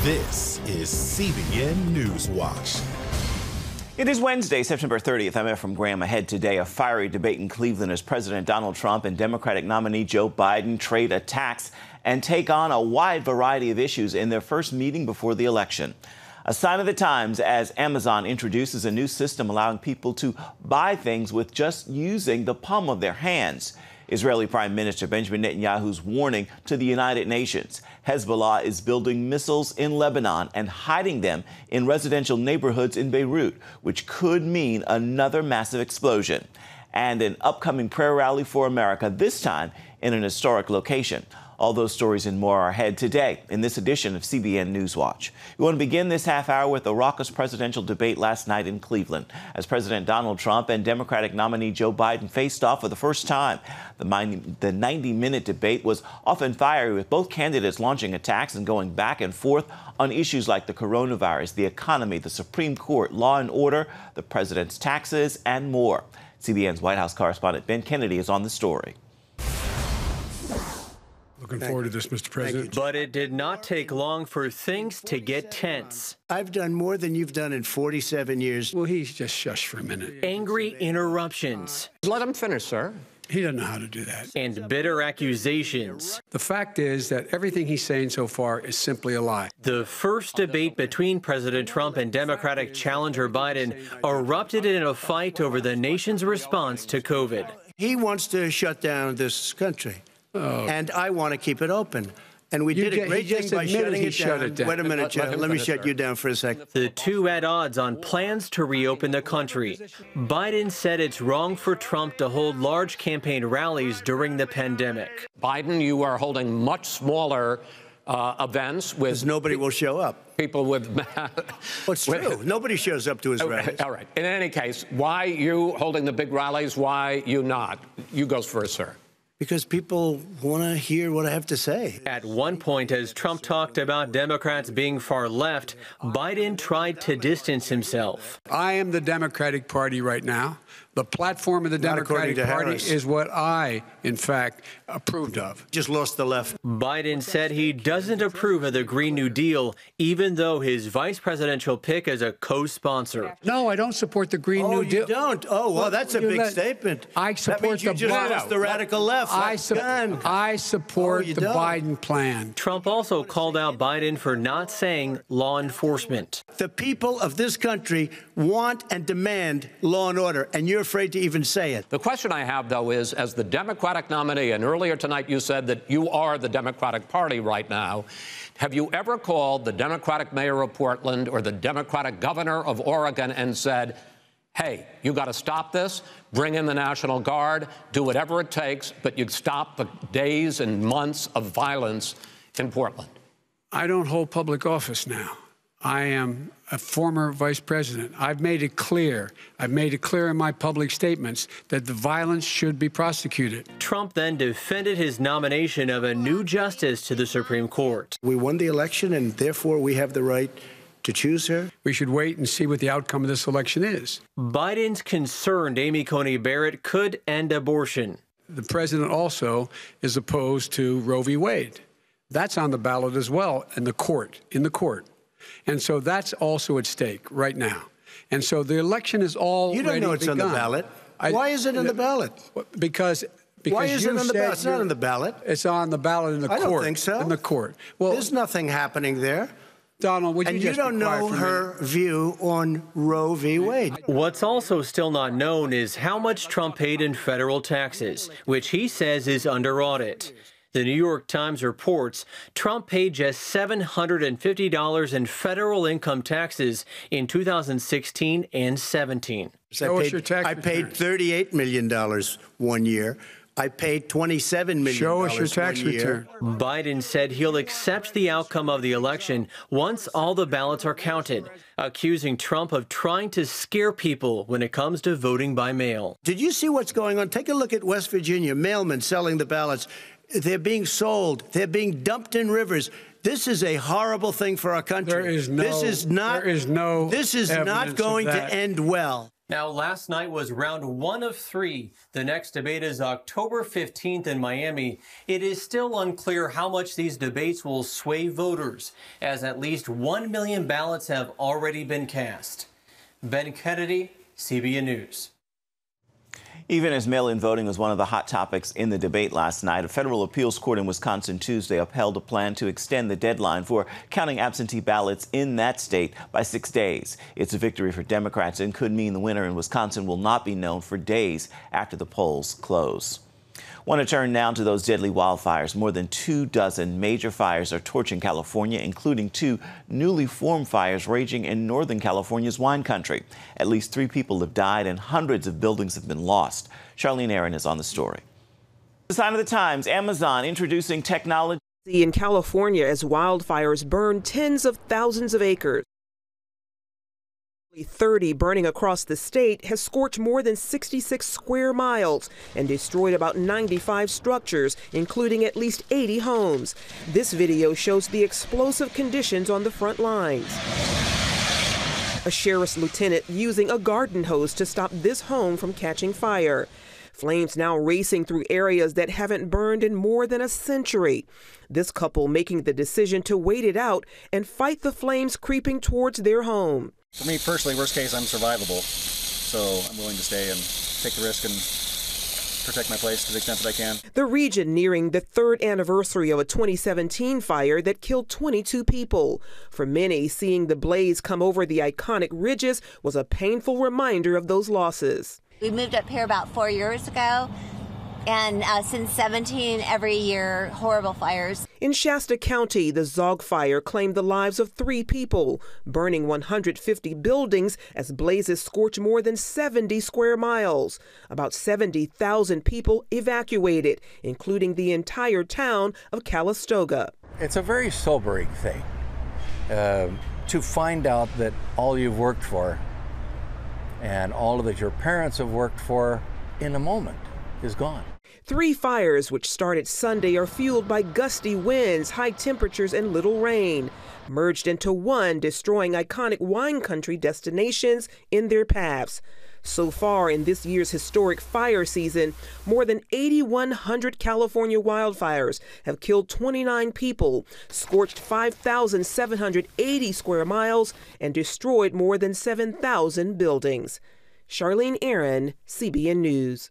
This is CBN NewsWatch. It is Wednesday, September 30th. I'm Ephraim Graham. Ahead today, a fiery debate in Cleveland as President Donald Trump and Democratic nominee Joe Biden trade attacks and take on a wide variety of issues in their first meeting before the election. A sign of the times as Amazon introduces a new system allowing people to buy things with just using the palm of their hands. Israeli Prime Minister Benjamin Netanyahu's warning to the United Nations. Hezbollah is building missiles in Lebanon and hiding them in residential neighborhoods in Beirut, which could mean another massive explosion. And an upcoming prayer rally for America, this time in an historic location. All those stories and more are ahead today in this edition of CBN NewsWatch. We want to begin this half hour with the raucous presidential debate last night in Cleveland as President Donald Trump and Democratic nominee Joe Biden faced off for the first time. The 90-minute debate was often fiery, with both candidates launching attacks and going back and forth on issues like the coronavirus, the economy, the Supreme Court, law and order, the president's taxes, and more. CBN's White House correspondent Ben Kennedy is on the story. Looking forward to this, Mr. President. But it did not take long for things to get tense. I've done more than you've done in 47 years. Well, he's just shush for a minute. Angry interruptions. Let him finish, sir. He doesn't know how to do that. And bitter accusations. The fact is that everything he's saying so far is simply a lie. The first debate between President Trump and Democratic challenger Biden erupted in a fight over the nation's response to COVID. He wants to shut down this country. And I want to keep it open. And we did a great thing by shutting it down. Wait a minute, Joe. Let me shut you down for a second. The two at odds on plans to reopen the country. Biden said it's wrong for Trump to hold large campaign rallies during the pandemic. Biden, you are holding much smaller events with... Because nobody will show up. People with... Well, it's true. Nobody shows up to his rallies. All right. In any case, why you holding the big rallies? Why you not? You go first, sir. Because people want to hear what I have to say. At one point, as Trump talked about Democrats being far left, Biden tried to distance himself. I am the Democratic Party right now. The platform of the Democratic Party is what I, in fact, approved of. Just lost the left. Biden said he doesn't approve of the Green New Deal, even though his vice presidential pick is a co-sponsor. No, I don't support the Green New Deal. You don't? Oh, well, that's a big statement. I support that means you just lost the radical left. I support the Biden plan. Trump also called out Biden for not saying law enforcement. The people of this country want and demand law and order, and you're afraid to even say it. The question I have, though, is, as the Democratic nominee, and earlier tonight you said that you are the Democratic Party right now, have you ever called the Democratic mayor of Portland or the Democratic governor of Oregon and said, hey, you got to stop this, bring in the National Guard, do whatever it takes, but you stop the days and months of violence in Portland? I don't hold public office now. I am a former vice president. I've made it clear. I've made it clear in my public statements that the violence should be prosecuted. Trump then defended his nomination of a new justice to the Supreme Court. We won the election, and therefore we have the right to choose her. We should wait and see what the outcome of this election is. Biden's concerned Amy Coney Barrett could end abortion. The president also is opposed to Roe v. Wade. That's on the ballot as well in the court. And so that's also at stake right now. And so the election is all You don't know it's begun. on the ballot. Why is it on the ballot? Because why is it on the ballot? It's not on the ballot. It's on the ballot in the court. I don't think so. In the court. Well, there's nothing happening there. Donald, would you just don't know her view on Roe v. Wade. What's also still not known is how much Trump paid in federal taxes, which he says is under audit. The New York Times reports Trump paid just $750 in federal income taxes in 2016 and 17. I paid $38 million one year. I paid $27 million. Show us your tax return. Biden said he'll accept the outcome of the election once all the ballots are counted, accusing Trump of trying to scare people when it comes to voting by mail. Did you see what's going on? Take a look at West Virginia, mailmen selling the ballots. They're being sold. They're being dumped in rivers. This is a horrible thing for our country. This is not going to end well. Now, last night was round 1 of 3. The next debate is October 15th in Miami. It is still unclear how much these debates will sway voters, as at least 1 million ballots have already been cast. Ben Kennedy, CBN News. Even as mail-in voting was one of the hot topics in the debate last night, a federal appeals court in Wisconsin Tuesday upheld a plan to extend the deadline for counting absentee ballots in that state by 6 days. It's a victory for Democrats and could mean the winner in Wisconsin will not be known for days after the polls close. Want to turn now to those deadly wildfires. More than 24 major fires are torching California, including 2 newly formed fires raging in Northern California's wine country. At least 3 people have died and hundreds of buildings have been lost. Charlene Aaron is on the story. The sign of the times, Amazon introducing technology in California as wildfires burn tens of thousands of acres. 30 burning across the state has scorched more than 66 square miles and destroyed about 95 structures, including at least 80 homes. This video shows the explosive conditions on the front lines. A sheriff's lieutenant using a garden hose to stop this home from catching fire. Flames now racing through areas that haven't burned in more than a century. This couple making the decision to wait it out and fight the flames creeping towards their home. For me personally, worst case, I'm survivable, so I'm willing to stay and take the risk and protect my place to the extent that I can. The region nearing the 3rd anniversary of a 2017 fire that killed 22 people. For many, seeing the blaze come over the iconic ridges was a painful reminder of those losses. We moved up here about 4 years ago, and since 17, every year, horrible fires. In Shasta County, the Zog fire claimed the lives of 3 people, burning 150 buildings as blazes scorched more than 70 square miles. About 70,000 people evacuated, including the entire town of Calistoga. It's a very sobering thing to find out that all you've worked for and all that your parents have worked for in a moment is gone. 3 fires, which started Sunday, are fueled by gusty winds, high temperatures, and little rain, merged into one, destroying iconic wine country destinations in their paths. So far in this year's historic fire season, more than 8,100 California wildfires have killed 29 people, scorched 5,780 square miles, and destroyed more than 7,000 buildings. Charlene Aaron, CBN News.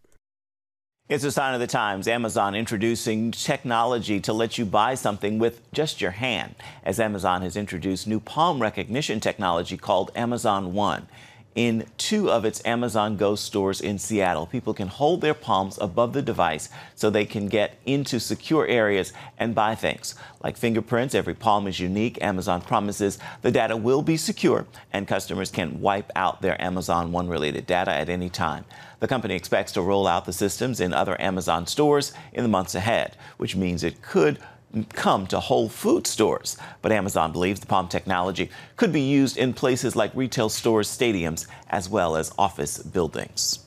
It's a sign of the times. Amazon introducing technology to let you buy something with just your hand, as Amazon has introduced new palm recognition technology called Amazon One. In 2 of its Amazon Go stores in Seattle, people can hold their palms above the device so they can get into secure areas and buy things. Like fingerprints, every palm is unique. Amazon promises the data will be secure and customers can wipe out their Amazon One related data at any time. The company expects to roll out the systems in other Amazon stores in the months ahead, which means it could come to Whole Foods stores. But Amazon believes the palm technology could be used in places like retail stores, stadiums, as well as office buildings.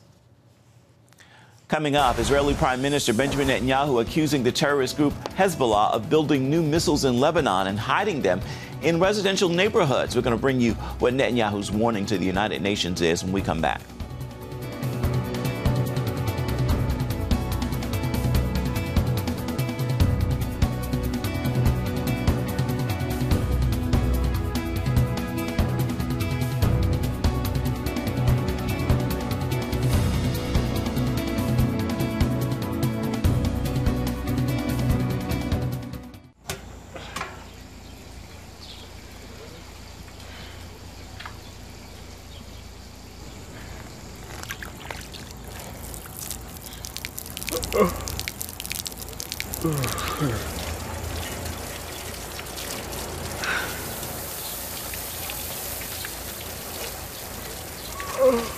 Coming up, Israeli Prime Minister Benjamin Netanyahu accusing the terrorist group Hezbollah of building new missiles in Lebanon and hiding them in residential neighborhoods. We're going to bring you what Netanyahu's warning to the United Nations is when we come back.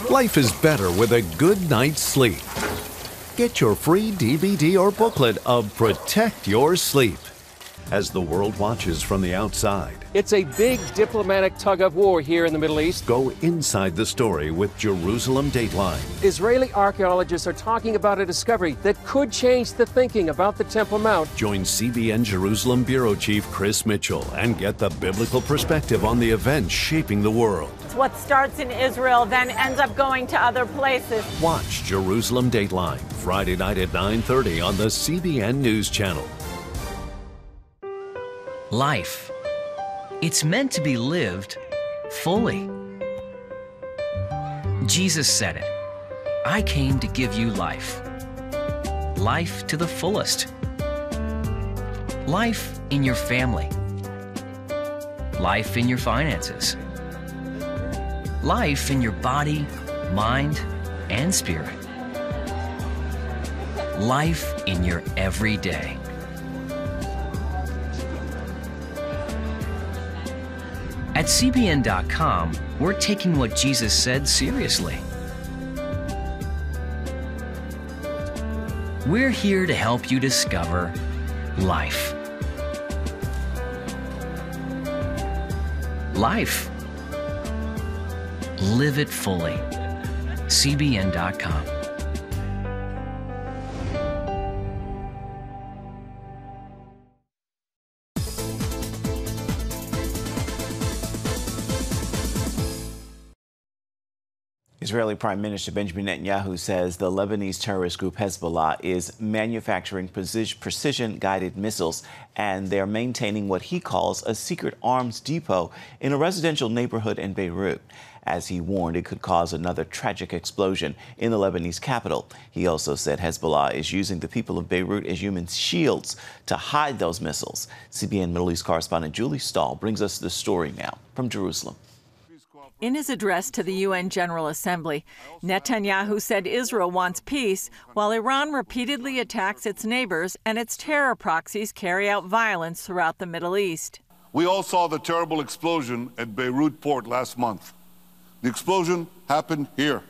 Life is better with a good night's sleep. Get your free DVD or booklet of Protect Your Sleep as the world watches from the outside. It's a big diplomatic tug of war here in the Middle East. Go inside the story with Jerusalem Dateline. Israeli archaeologists are talking about a discovery that could change the thinking about the Temple Mount. Join CBN Jerusalem Bureau Chief Chris Mitchell and get the biblical perspective on the events shaping the world. What starts in Israel then ends up going to other places. Watch Jerusalem Dateline, Friday night at 9:30 on the CBN News Channel. Life. It's meant to be lived fully. Jesus said it. I came to give you life. Life to the fullest. Life in your family. Life in your finances. Life in your body, mind, and spirit. Life in your everyday. At CBN.com, we're taking what Jesus said seriously. We're here to help you discover life. Life. Live it fully. CBN.com. Israeli Prime Minister Benjamin Netanyahu says the Lebanese terrorist group Hezbollah is manufacturing precision-guided missiles, and they're maintaining what he calls a secret arms depot in a residential neighborhood in Beirut. As he warned, it could cause another tragic explosion in the Lebanese capital. He also said Hezbollah is using the people of Beirut as human shields to hide those missiles. CBN Middle East correspondent Julie Stahl brings us the story now from Jerusalem. In his address to the UN General Assembly, Netanyahu said Israel wants peace, while Iran repeatedly attacks its neighbors and its terror proxies carry out violence throughout the Middle East. We all saw the terrible explosion at Beirut port last month. The explosion happened here.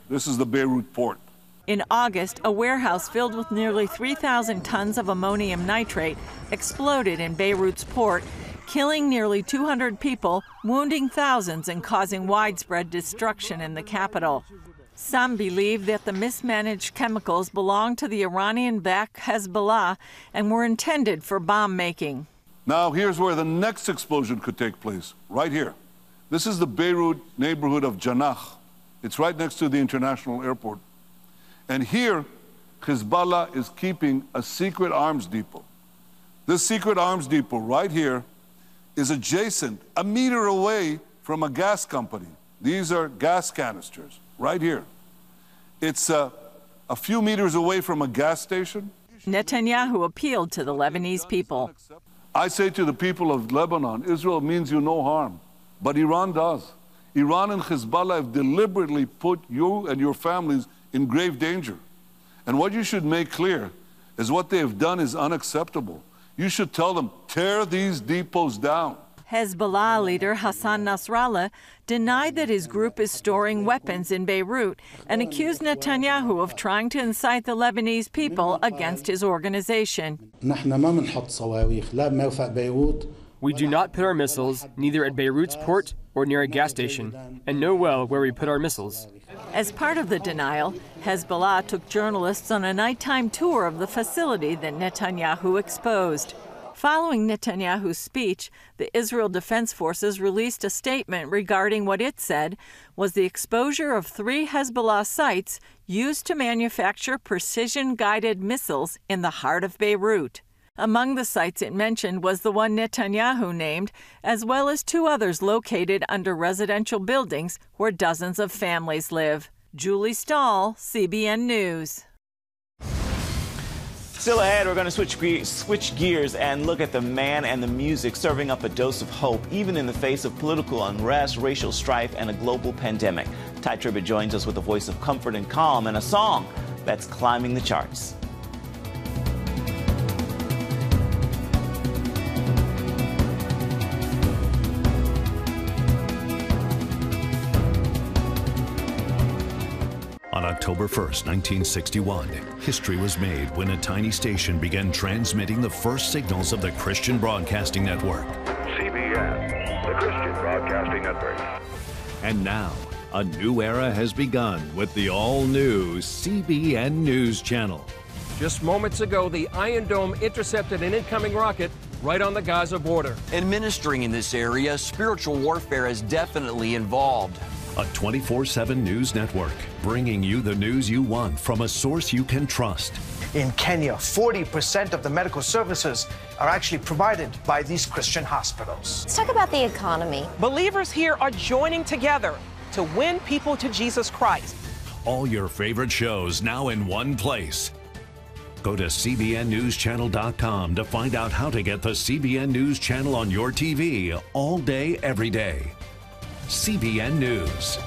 This is the Beirut port. In August, a warehouse filled with nearly 3,000 tons of ammonium nitrate exploded in Beirut's port, killing nearly 200 people, wounding thousands, and causing widespread destruction in the capital. Some believe that the mismanaged chemicals belong to the Iranian-backed Hezbollah and were intended for bomb making. Now here's where the next explosion could take place, right here. This is the Beirut neighborhood of Janah. It's right next to the international airport. And here, Hezbollah is keeping a secret arms depot. This secret arms depot right here is adjacent, a meter away from a gas company. These are gas canisters, right here. It's a few meters away from a gas station. Netanyahu appealed to the Lebanese people. I say to the people of Lebanon, Israel means you no harm, but Iran does. Iran and Hezbollah have deliberately put you and your families in grave danger. And what you should make clear is what they have done is unacceptable. You should tell them, tear these depots down. Hezbollah leader Hassan Nasrallah denied that his group is storing weapons in Beirut and accused Netanyahu of trying to incite the Lebanese people against his organization. We do not put our missiles neither at Beirut's port or near a gas station, and know well where we put our missiles. As part of the denial, Hezbollah took journalists on a nighttime tour of the facility that Netanyahu exposed. Following Netanyahu's speech, the Israel Defense Forces released a statement regarding what it said was the exposure of 3 Hezbollah sites used to manufacture precision-guided missiles in the heart of Beirut. Among the sites it mentioned was the one Netanyahu named, as well as 2 others located under residential buildings where dozens of families live. Julie Stahl, CBN News. Still ahead, we're going to switch gears and look at the man and the music serving up a dose of hope, even in the face of political unrest, racial strife, and a global pandemic. Tribbett joins us with a voice of comfort and calm and a song that's climbing the charts. On a October 1st, 1961, history was made when a tiny station began transmitting the first signals of the Christian Broadcasting Network. CBN, the Christian Broadcasting Network. And now, a new era has begun with the all-new CBN News Channel. Just moments ago, the Iron Dome intercepted an incoming rocket right on the Gaza border. Administering in this area, spiritual warfare is definitely involved. A 24/7 news network, bringing you the news you want from a source you can trust. In Kenya, 40% of the medical services are actually provided by these Christian hospitals. Let's talk about the economy. Believers here are joining together to win people to Jesus Christ. All your favorite shows now in one place. Go to CBNNewsChannel.com to find out how to get the CBN News Channel on your TV all day, every day. CBN News.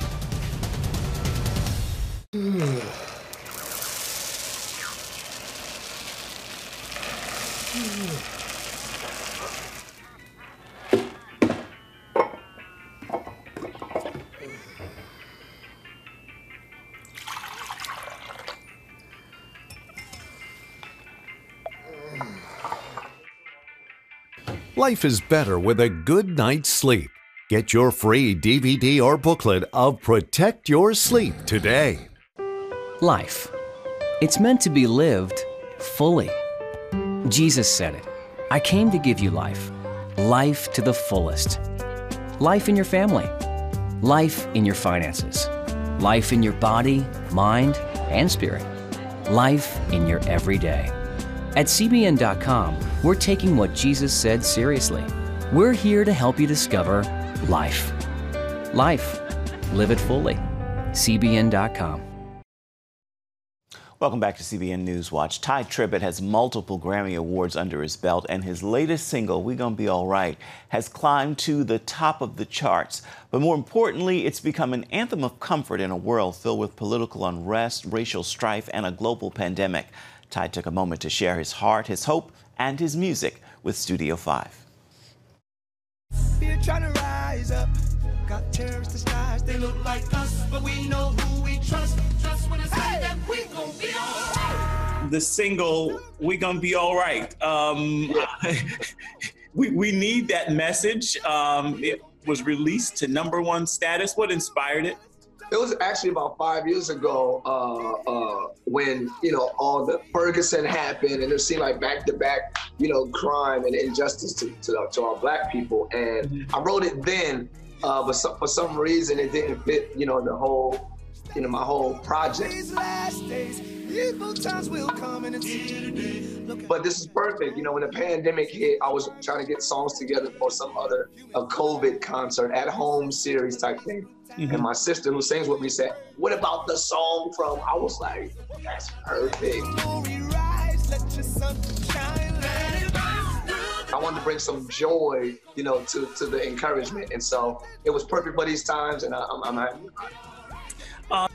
Life is better with a good night's sleep. Get your free DVD or booklet of Protect Your Sleep today. Life. It's meant to be lived fully. Jesus said it. I came to give you life. Life to the fullest. Life in your family. Life in your finances. Life in your body, mind, and spirit. Life in your everyday. At CBN.com, we're taking what Jesus said seriously. We're here to help you discover life. Life. Live it fully. CBN.com. Welcome back to CBN NewsWatch. Ty Tribbett has multiple Grammy Awards under his belt, and his latest single, We Gonna Be All Right, has climbed to the top of the charts. But more importantly, it's become an anthem of comfort in a world filled with political unrest, racial strife, and a global pandemic. Ty took a moment to share his heart, his hope, and his music with Studio 5. We're trying to rise up. Got terrorist disguise. They look like us, but we know who we trust. Trust when I say that we gon' be all right. The single, We Gonna Be All Right. We need that message. It was released to #1 status. What inspired it? It was actually about 5 years ago when, all the Ferguson happened, and it seemed like back-to-back, crime and injustice to our Black people. And I wrote it then, but for some reason it didn't fit, the whole, my whole project. But this is perfect. When the pandemic hit, I was trying to get songs together for some other COVID concert, at-home series type thing. And my sister, who sings with me, said, "What about the song from?" I was like, "That's perfect." I wanted to bring some joy, to the encouragement, and so it was perfect for these times, and I'm happy.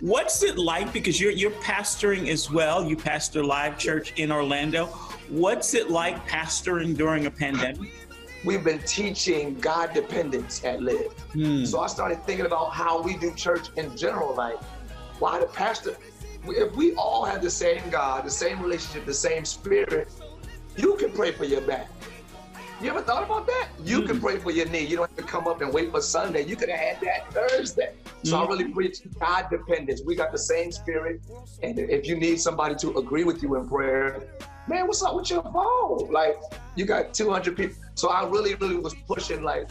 What's it like, because you're pastoring as well? You pastor Live Church in Orlando. What's it like pastoring during a pandemic? We've been teaching God dependence at Live. So I started thinking about how we do church in general. Like, why the pastor? If we all have the same God, the same relationship, the same spirit, you can pray for your back. You ever thought about that? You can pray for your knee. You don't have to come up and wait for Sunday. You could have had that Thursday. So I really preach God dependence. We got the same spirit. And if you need somebody to agree with you in prayer, man, what's up with your phone? Like, you got 200 people. So I really was pushing, like,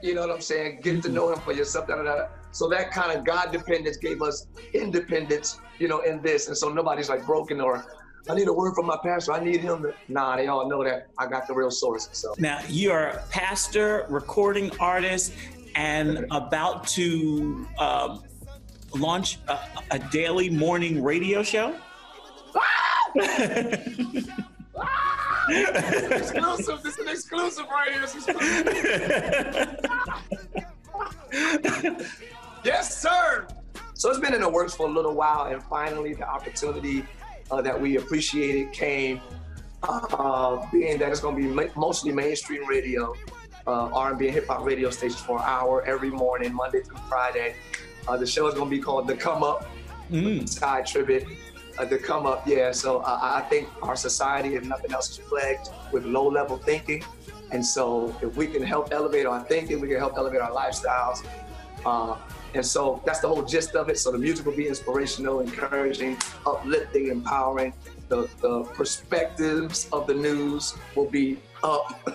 you know what I'm saying? Get to know him for yourself. So that kind of God dependence gave us independence, in this. And so nobody's like broken or, I need a word from my pastor. I need him to. Nah, they all know that I got the real source. So now you're a pastor, recording artist, and about to launch a daily morning radio show. Exclusive. This is an exclusive right here. Yes, sir. So it's been in the works for a little while, and finally the opportunity that we appreciated came, being that it's going to be mostly mainstream radio, R&B and hip-hop radio stations for an hour every morning, Monday through Friday. The show is going to be called The Come Up, beside Tribbett, to come up. Yeah, so I think our society, if nothing else, is plagued with low-level thinking. And so if we can help elevate our thinking, we can help elevate our lifestyles. And so that's the whole gist of it. So the music will be inspirational, encouraging, uplifting, empowering. The perspectives of the news will be up.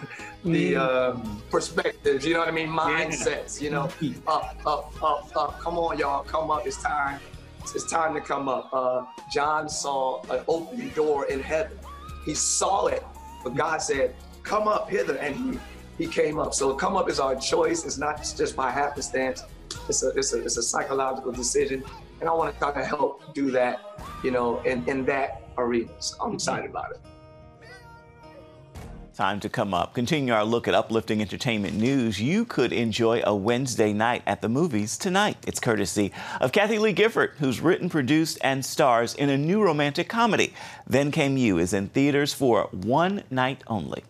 The perspectives, you know what I mean? Mindsets, you know, up. Come on, y'all, come up. It's time. It's time to come up. John saw an open door in heaven. He saw it, but God said, come up hither, and he came up. So come up is our choice. It's not just by happenstance. It's a psychological decision, and I want to try to help do that, you know, in that arena. So I'm excited about it. Time to come up. Continue our look at uplifting entertainment news. You could enjoy a Wednesday night at the movies tonight. It's courtesy of Kathy Lee Gifford, who's written, produced, and stars in a new romantic comedy. Then Came You is in theaters for one night only.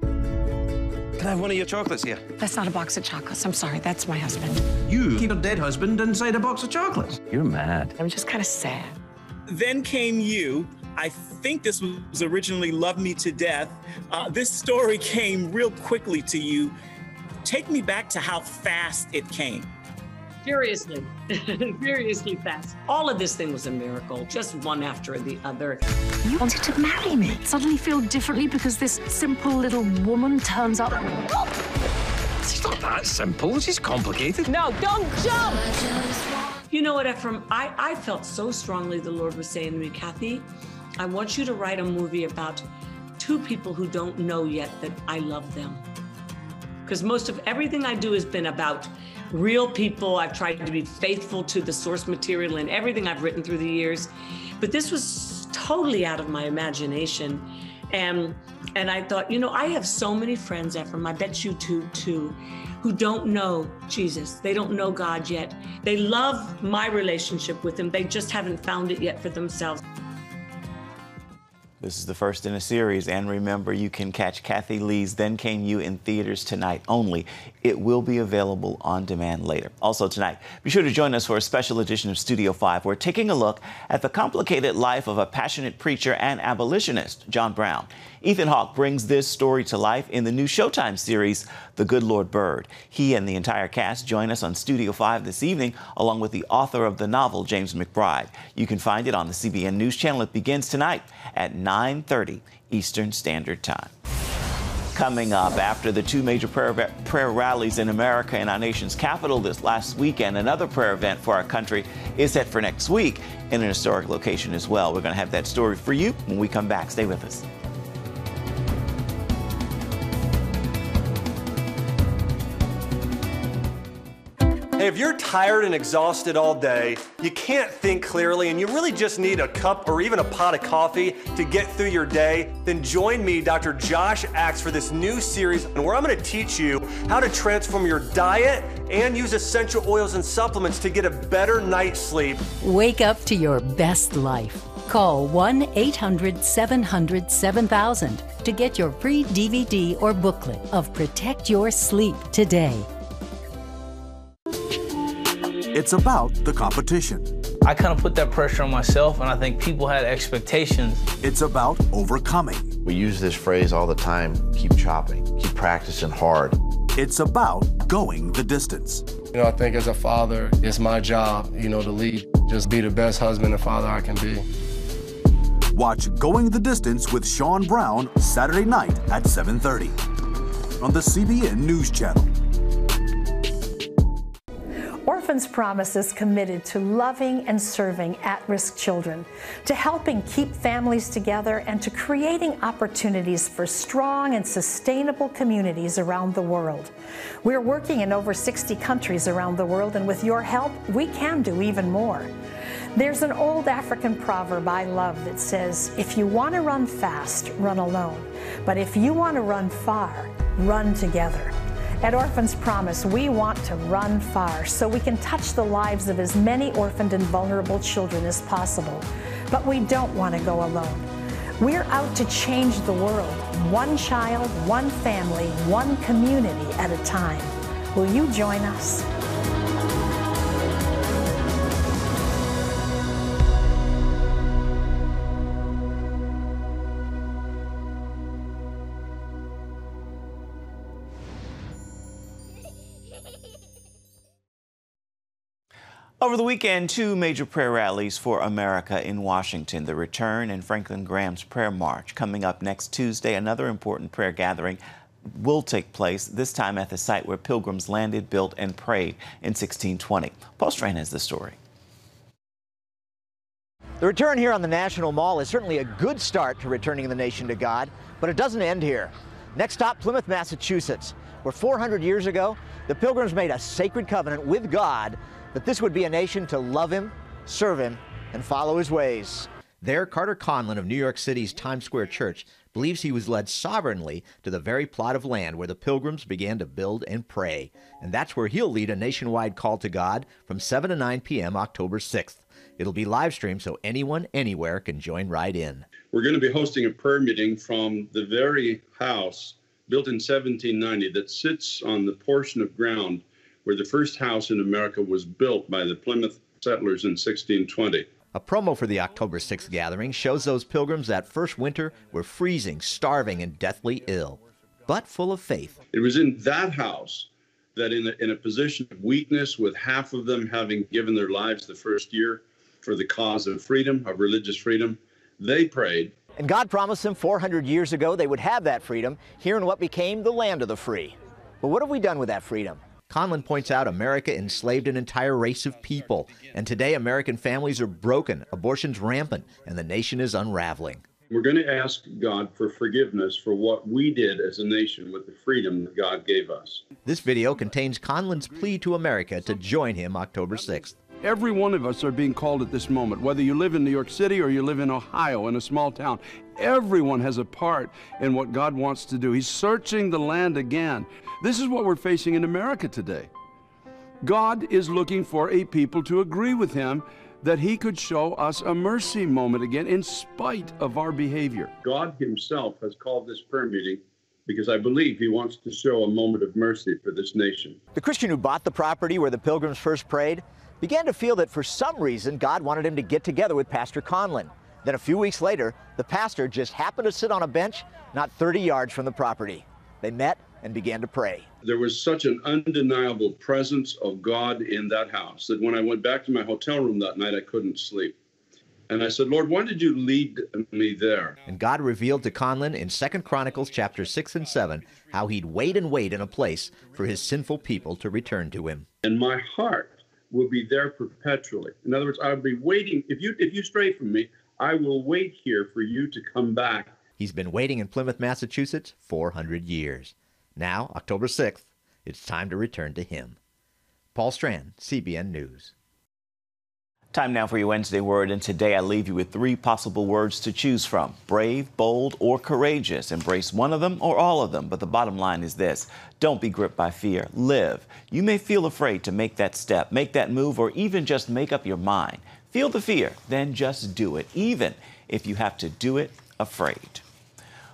Can I have one of your chocolates here? That's not a box of chocolates. I'm sorry, that's my husband. You keep a dead husband inside a box of chocolates. You're mad. I'm just kind of sad. Then Came You. I think this was originally Love Me to Death. This story came real quickly to you. Take me back to how fast it came. Furiously, furiously fast. All of this thing was a miracle, just one after the other. You wanted to marry me. Suddenly feel differently because this simple little woman turns up. It's not that simple. It's just complicated. No, don't jump! You know what, Ephraim? I felt so strongly the Lord was saying to me, Kathy, I want you to write a movie about two people who don't know yet that I love them. Because most of everything I do has been about real people. I've tried to be faithful to the source material in everything I've written through the years. But this was totally out of my imagination. And I thought, you know, I have so many friends, Ephraim, I bet you too, who don't know Jesus. They don't know God yet. They love my relationship with him. They just haven't found it yet for themselves. This is the first in a series, and remember, you can catch Kathy Lee's Then Came You in theaters tonight only. It will be available on demand later. Also tonight, be sure to join us for a special edition of Studio 5. We're taking a look at the complicated life of a passionate preacher and abolitionist, John Brown. Ethan Hawke brings this story to life in the new Showtime series, The Good Lord Bird. He and the entire cast join us on Studio 5 this evening, along with the author of the novel, James McBride. You can find it on the CBN News Channel. It begins tonight at 9:30 Eastern Standard Time. Coming up, after the two major prayer rallies in America and our nation's capital this last weekend, another prayer event for our country is set for next week in an historic location as well. We're going to have that story for you when we come back. Stay with us. Hey, if you're tired and exhausted all day, you can't think clearly, and you really just need a cup or even a pot of coffee to get through your day, then join me, Dr. Josh Axe, for this new series where I'm going to teach you how to transform your diet and use essential oils and supplements to get a better night's sleep. Wake up to your best life. Call 1-800-700-7000 to get your free DVD or booklet of Protect Your Sleep today. It's about the competition. I kind of put that pressure on myself, and I think people had expectations. It's about overcoming. We use this phrase all the time, keep chopping, keep practicing hard. It's about going the distance. You know, I think as a father, it's my job, you know, to lead. Just be the best husband and father I can be. Watch Going the Distance with Sean Brown Saturday night at 7:30 on the CBN News Channel. Orphans Promise is committed to loving and serving at-risk children, to helping keep families together, and to creating opportunities for strong and sustainable communities around the world. We're working in over 60 countries around the world, and with your help, we can do even more. There's an old African proverb I love that says, if you want to run fast, run alone. But if you want to run far, run together. At Orphans Promise, we want to run far so we can touch the lives of as many orphaned and vulnerable children as possible. But we don't want to go alone. We're out to change the world, one child, one family, one community at a time. Will you join us? Over the weekend, 2 major prayer rallies for America in Washington, the Return and Franklin Graham's Prayer March. Coming up next Tuesday, another important prayer gathering will take place, this time at the site where pilgrims landed, built, and prayed in 1620. Paul Strand has the story. The return here on the National Mall is certainly a good start to returning the nation to God, but it doesn't end here. Next stop, Plymouth, Massachusetts, where 400 years ago, the pilgrims made a sacred covenant with God that this would be a nation to love him, serve him, and follow his ways. There, Carter Conlon of New York City's Times Square Church believes he was led sovereignly to the very plot of land where the pilgrims began to build and pray. And that's where he'll lead a nationwide call to God from 7 to 9 p.m. October 6th. It'll be live streamed so anyone, anywhere can join right in. We're going to be hosting a prayer meeting from the very house built in 1790 that sits on the portion of ground where the first house in America was built by the Plymouth settlers in 1620. A promo for the October 6th gathering shows those pilgrims that first winter were freezing, starving, and deathly ill, but full of faith. It was in that house that in a position of weakness, with half of them having given their lives the first year for the cause of freedom, of religious freedom, they prayed. And God promised them 400 years ago they would have that freedom here in what became the land of the free. But what have we done with that freedom? Conlon points out America enslaved an entire race of people, and today American families are broken, abortion's rampant, and the nation is unraveling. We're going to ask God for forgiveness for what we did as a nation with the freedom that God gave us. This video contains Conlon's plea to America to join him October 6th. Every one of us are being called at this moment, whether you live in New York City or you live in Ohio, in a small town. Everyone has a part in what God wants to do. He's searching the land again. This is what we're facing in America today. God is looking for a people to agree with him that he could show us a mercy moment again in spite of our behavior. God himself has called this prayer meeting because I believe he wants to show a moment of mercy for this nation. The Christian who bought the property where the pilgrims first prayed began to feel that for some reason God wanted him to get together with Pastor Conlon. Then a few weeks later, the pastor just happened to sit on a bench not 30 yards from the property. They met and began to pray. There was such an undeniable presence of God in that house that when I went back to my hotel room that night, I couldn't sleep. And I said, Lord, why did you lead me there? And God revealed to Conlon in 2 Chronicles chapter 6 and 7 how he'd wait and wait in a place for his sinful people to return to him. And my heart will be there perpetually. In other words, I'll be waiting. If you stray from me, I will wait here for you to come back. He's been waiting in Plymouth, Massachusetts, 400 years. Now, October 6th, it's time to return to him. Paul Strand, CBN News. Time now for your Wednesday word, and today I leave you with 3 possible words to choose from: brave, bold, or courageous. Embrace one of them or all of them, but the bottom line is this: don't be gripped by fear. Live. You may feel afraid to make that step, make that move, or even just make up your mind. Feel the fear, then just do it, even if you have to do it afraid.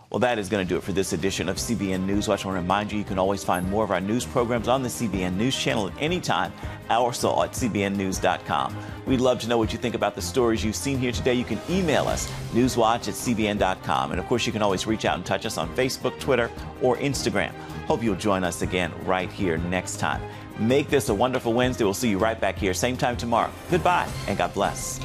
Well, that is going to do it for this edition of CBN NewsWatch. I want to remind you, you can always find more of our news programs on the CBN News Channel at any time, also at cbnnews.com. We'd love to know what you think about the stories you've seen here today. You can email us, newswatch@cbn.com. And, of course, you can always reach out and touch us on Facebook, Twitter, or Instagram. Hope you'll join us again right here next time. Make this a wonderful Wednesday. We'll see you right back here, same time tomorrow. Goodbye, and God bless.